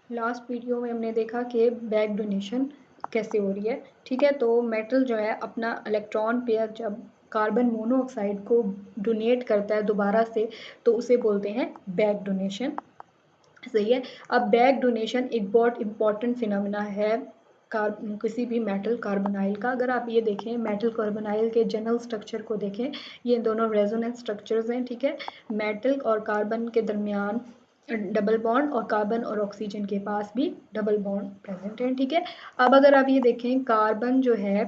Last video में हमने देखा कि बैक डोनेशन कैसे हो रही है। ठीक है, तो मेटल जो है अपना इलेक्ट्रॉन पेयर जब कार्बन मोनोऑक्साइड को डोनेट करता है दोबारा से, तो उसे बोलते हैं बैक डोनेशन। सही है। अब बैक डोनेशन एक बहुत इंपॉर्टेंट फिनोमिना है किसी भी मेटल कार्बोनाइल का। अगर आप ये देखें मेटल कार्बोनाइल के जनरल स्ट्रक्चर को देखें, ये दोनों रेजोनेंस स्ट्रक्चर्स हैं। ठीक है, मेटल और कार्बन के दरमियान डबल बॉन्ड और कार्बन और ऑक्सीजन के पास भी डबल बॉन्ड प्रेजेंट है। ठीक है, अब अगर आप ये देखें कार्बन जो है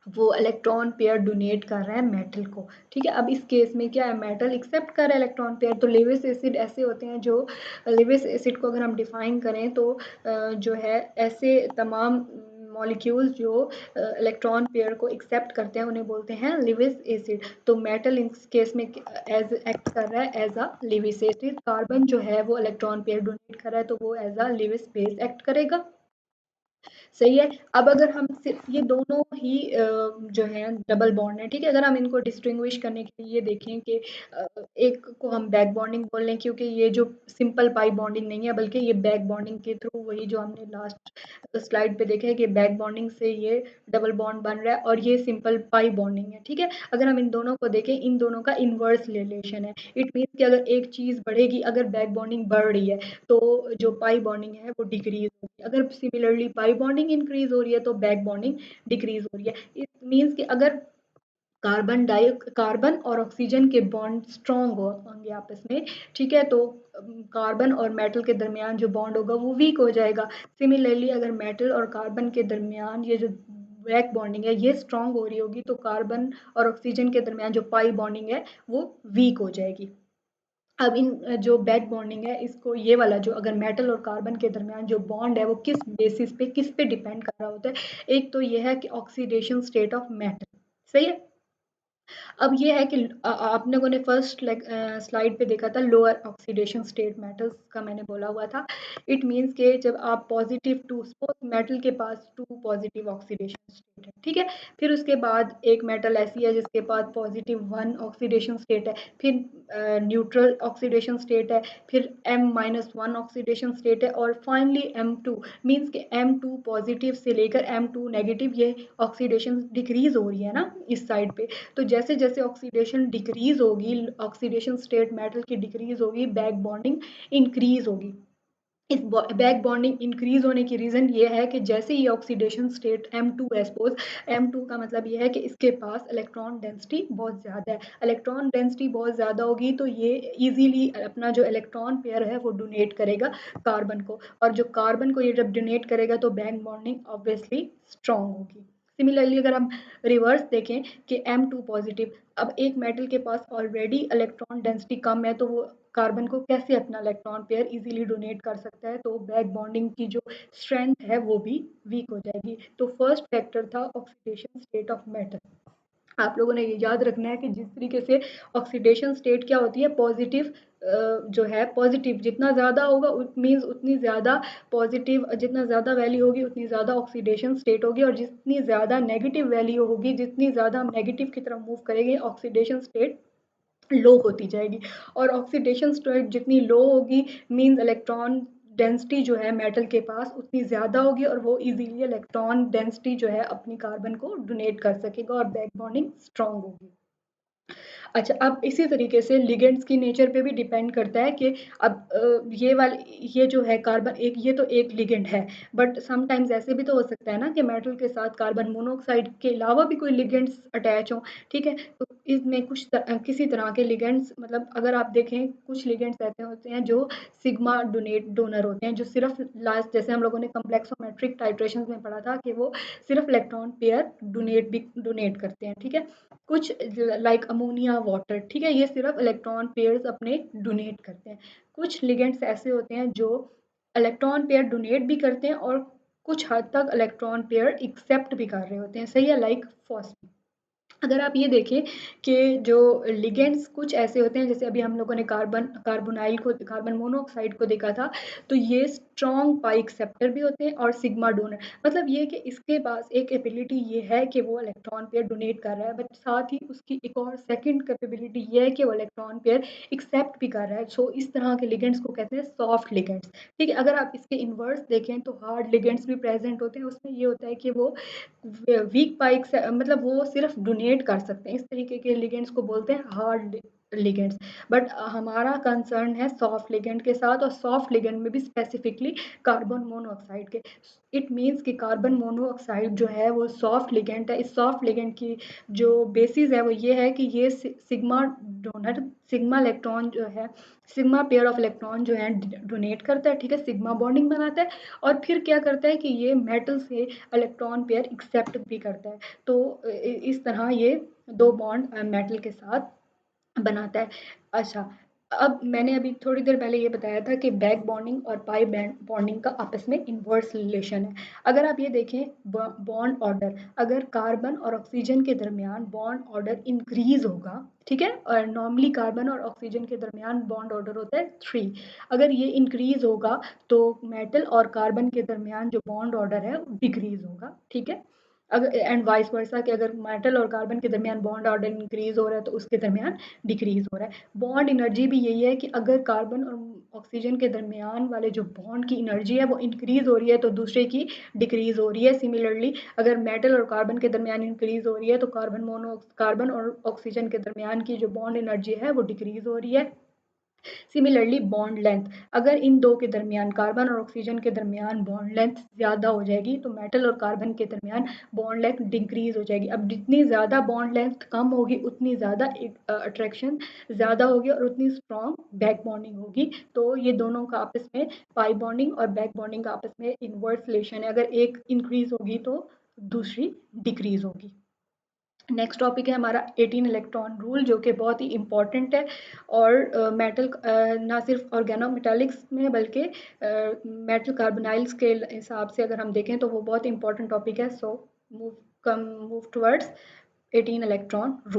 वो इलेक्ट्रॉन पेयर डोनेट कर रहा है मेटल को। ठीक है, अब इस केस में क्या है, मेटल एक्सेप्ट कर रहा है इलेक्ट्रॉन पेयर। तो लेविस एसिड ऐसे होते हैं जो, लेविस एसिड को अगर हम डिफाइन करें तो जो है ऐसे तमाम मॉलिक्यूल्स जो इलेक्ट्रॉन पेयर को एक्सेप्ट करते हैं उन्हें बोलते हैं लिविस एसिड। तो मेटल इस केस में एज एक्ट कर रहा है as a Lewis acid. Carbon जो है वो इलेक्ट्रॉन पेयर डोनेट कर रहा है तो वो as a Lewis base act करेगा। सही है। अब अगर हम सिर्फ ये दोनों ही जो है डबल बॉन्ड है। ठीक है, अगर हम इनको डिस्टिंग्विश करने के लिए देखें कि एक को हम बैक बॉन्डिंग बोल रहे हैं क्योंकि ये जो सिंपल पाई बॉन्डिंग नहीं है बल्कि ये बैक बॉन्डिंग के थ्रू, वही जो हमने लास्ट स्लाइड पे देखा है कि बैक बॉन्डिंग से ये डबल बॉन्ड बन रहा है और ये सिंपल पाई बॉन्डिंग है। ठीक है, अगर हम इन दोनों को देखें, इन दोनों का इनवर्स रिलेशन है। इट मीन्स कि अगर एक चीज बढ़ेगी, अगर बैक बॉन्डिंग बढ़ रही है तो जो पाई बॉन्डिंग है वो डिक्रीज होगी। अगर सिमिलरली पाई बॉन्डिंग इंक्रीज हो रही है तो बैक बॉन्डिंग डिक्रीज हो रही है। इट मीन्स कि अगर कार्बन और ऑक्सीजन के बॉन्ड स्ट्रॉन्ग होंगे आपस में, ठीक है, तो कार्बन और मेटल के दरमियान जो बॉन्ड होगा वो वीक हो जाएगा। सिमिलरली अगर मेटल और कार्बन के दरमियान ये जो बैक बॉन्डिंग है ये स्ट्रॉन्ग हो रही होगी तो कार्बन और ऑक्सीजन के दरमियान जो पाई बॉन्डिंग है वो वीक हो जाएगी। अब इन जो बैक बॉन्डिंग है इसको, ये वाला जो अगर मेटल और कार्बन के दरमियान जो बॉन्ड है वो किस बेसिस पे, किस पे डिपेंड कर रहा होता है। एक तो ये है कि ऑक्सीडेशन स्टेट ऑफ मेटल। सही है। अब ये है कि आप लोगों ने फर्स्ट स्लाइड पे देखा था लोअर ऑक्सीडेशन स्टेट मेटल्स का मैंने बोला हुआ था। इट मींस कि जब आप पॉजिटिव टू, सपोज मेटल के पास टू पॉजिटिव ऑक्सीडेशन स्टेट है। ठीक है, फिर उसके बाद एक मेटल ऐसी है जिसके पास पॉजिटिव वन ऑक्सीडेशन स्टेट है, फिर न्यूट्रल ऑक्सीडेशन स्टेट है, फिर M-1 ऑक्सीडेशन स्टेट है और फाइनली M2। मीन्स कि M2 पॉजिटिव से लेकर M2 नेगेटिव ये ऑक्सीडेशन डिक्रीज हो रही है ना इस साइड पे। तो जैसे जैसे ऑक्सीडेशन डिक्रीज होगी, ऑक्सीडेशन स्टेट मेटल की डिक्रीज होगी, बैक बॉन्डिंग इंक्रीज होगी। इस बैक बॉन्डिंग इंक्रीज होने की रीजन ये है कि जैसे ही ऑक्सीडेशन स्टेट M2 है, सपोज M2 का मतलब ये है कि इसके पास इलेक्ट्रॉन डेंसिटी बहुत ज़्यादा है। इलेक्ट्रॉन डेंसिटी बहुत ज़्यादा होगी तो ये इजीली अपना जो इलेक्ट्रॉन पेयर है वो डोनेट करेगा कार्बन को, और जो कार्बन को ये जब डोनेट करेगा तो बैक बॉन्डिंग ऑब्वियसली स्ट्रॉन्ग होगी। सिमिलरली अगर हम रिवर्स देखें कि M2 पॉजिटिव, अब एक मेटल के पास ऑलरेडी इलेक्ट्रॉन डेंसिटी कम है तो वो कार्बन को कैसे अपना इलेक्ट्रॉन पेयर इजीली डोनेट कर सकता है, तो बैक बॉन्डिंग की जो स्ट्रेंथ है वो भी वीक हो जाएगी। तो फर्स्ट फैक्टर था ऑक्सीडेशन स्टेट ऑफ मेटल। आप लोगों ने ये याद रखना है कि जिस तरीके से ऑक्सीडेशन स्टेट क्या होती है, पॉजिटिव जो है पॉजिटिव जितना ज़्यादा होगा मीन्स उतनी ज़्यादा पॉजिटिव, जितना ज़्यादा वैल्यू होगी उतनी ज़्यादा ऑक्सीडेशन स्टेट होगी, और जितनी ज़्यादा नेगेटिव वैल्यू होगी, जितनी ज़्यादा हम नेगेटिव की तरफ मूव करेंगे ऑक्सीडेशन स्टेट लो होती जाएगी। और ऑक्सीडेशन स्टेट जितनी लो होगी मींस इलेक्ट्रॉन डेंसिटी जो है मेटल के पास उतनी ज़्यादा होगी और वो इजीली इलेक्ट्रॉन डेंसिटी जो है अपनी कार्बन को डोनेट कर सकेगा और बैक बॉन्डिंग स्ट्रांग होगी। अच्छा, अब इसी तरीके से लिगेंड्स की नेचर पे भी डिपेंड करता है कि अब ये जो है कार्बन, एक ये तो एक लिगेंड है, बट समटाइम्स ऐसे भी तो हो सकता है ना कि मेटल के साथ कार्बन मोनोऑक्साइड के अलावा भी कोई लिगेंड्स अटैच हों। ठीक है, तो इसमें किसी तरह के लिगेंड्स, मतलब अगर आप देखें कुछ लिगेंड्स ऐसे होते हैं जो सिग्मा डोनर होते हैं, जो सिर्फ लास्ट, जैसे हम लोगों ने कम्प्लेक्सोमेट्रिक टाइट्रेशन में पढ़ा था कि वो सिर्फ इलेक्ट्रॉन पेयर डोनेट करते हैं। ठीक है, कुछ लाइक अमोनिया वाटर, ठीक है, ये सिर्फ इलेक्ट्रॉन पेयर्स अपने डोनेट करते हैं। कुछ लिगेंड्स ऐसे होते हैं जो इलेक्ट्रॉन पेयर डोनेट भी करते हैं और कुछ हद तक इलेक्ट्रॉन पेयर एक्सेप्ट भी कर रहे होते हैं। सही है, लाइक फॉस्फेट। अगर आप ये देखें कि जो लिगेंड्स कुछ ऐसे होते हैं, जैसे अभी हम लोगों ने कार्बन मोनोऑक्साइड को देखा था, तो ये स्ट्रॉन्ग पाई एक्सेप्टर भी होते हैं और सिग्मा डोनर। मतलब ये कि इसके पास एक एबिलिटी ये है कि वो इलेक्ट्रॉन पेयर डोनेट कर रहा है, बट साथ ही उसकी एक और सेकंड कैपेबिलिटी ये है कि वो इलेक्ट्रॉन पेयर एक्सेप्ट भी कर रहा है। सो इस तरह के लिगेंड्स को कहते हैं सॉफ्ट लिगेंड्स। ठीक है, अगर आप इसके इन्वर्स देखें तो हार्ड लिगेंड्स भी प्रेजेंट होते हैं। उसमें ये होता है कि वो वीक पाइक से, मतलब वो सिर्फ डोनेट कर सकते हैं। इस तरीके के लिगेंड्स को बोलते हैं हार्ड लिगेंड्स। बट हमारा कंसर्न है सॉफ्ट लिगेंड के साथ, और सॉफ्ट लिगेंड में भी स्पेसिफिकली कार्बन मोनोऑक्साइड के। इट मीन्स कि कार्बन मोनोऑक्साइड जो है वो सॉफ्ट लिगेंड है। इस सॉफ्ट लिगेंड की जो बेसिस है वो ये है कि ये सिग्मा डोनर, सिग्मा इलेक्ट्रॉन जो है, सिग्मा पेयर ऑफ इलेक्ट्रॉन जो है डोनेट करता है। ठीक है, सिग्मा बॉन्डिंग बनाता है, और फिर क्या करता है कि ये मेटल से इलेक्ट्रॉन पेयर एक्सेप्ट भी करता है। तो इस तरह ये दो बॉन्ड मेटल के साथ बनाता है। अच्छा, अब मैंने अभी थोड़ी देर पहले ये बताया था कि बैक बॉन्डिंग और पाई बॉन्डिंग का आपस में इन्वर्स रिलेशन है। अगर आप ये देखें बॉन्ड ऑर्डर, अगर कार्बन और ऑक्सीजन के दरमियान बॉन्ड ऑर्डर इंक्रीज होगा, ठीक है, और नॉर्मली कार्बन और ऑक्सीजन के दरमियान बॉन्ड ऑर्डर होता है 3। अगर ये इंक्रीज होगा तो मेटल और कार्बन के दरमियान जो बॉन्ड ऑर्डर है डिक्रीज होगा। ठीक है, अगर एंड वाइस वर्सा कि अगर मेटल और कार्बन के दरमियान बॉन्ड ऑर्डर इंक्रीज हो रहा है तो उसके दरमियान डिक्रीज हो रहा है। बॉन्ड एनर्जी भी यही है कि अगर कार्बन और ऑक्सीजन के दरमियान वाले जो बॉन्ड की एनर्जी है वो इंक्रीज हो रही है तो दूसरे की डिक्रीज हो रही है। सिमिलरली अगर मेटल और कार्बन के दरमियान इंक्रीज हो रही है तो कार्बन और ऑक्सीजन के दरमियान की जो बॉन्ड एनर्जी है वो डिक्रीज हो रही है। सिमिलरली बॉन्ड लेंथ, अगर इन दो के दरमियान, कार्बन और ऑक्सीजन के दरमियान बॉन्ड लेंथ ज़्यादा हो जाएगी तो मेटल और कार्बन के दरमियान बॉन्ड लेंथ डिक्रीज हो जाएगी। अब जितनी ज़्यादा बॉन्ड लेंथ कम होगी उतनी ज़्यादा अट्रैक्शन ज़्यादा होगी और उतनी स्ट्रॉन्ग बैक बॉन्डिंग होगी। तो ये दोनों का आपस में, पाई बॉन्डिंग और बैक बॉन्डिंग का आपस में इन्वर्स रिलेशन है। अगर एक इंक्रीज होगी तो दूसरी डिक्रीज होगी। नेक्स्ट टॉपिक है हमारा 18 इलेक्ट्रॉन रूल, जो कि बहुत ही इंपॉर्टेंट है। और मेटल ना सिर्फ ऑर्गेनोमेटालिक्स में बल्कि मेटल कार्बोनाइल्स के हिसाब से अगर हम देखें तो वो बहुत इंपॉर्टेंट टॉपिक है। So move towards 18 electron rule.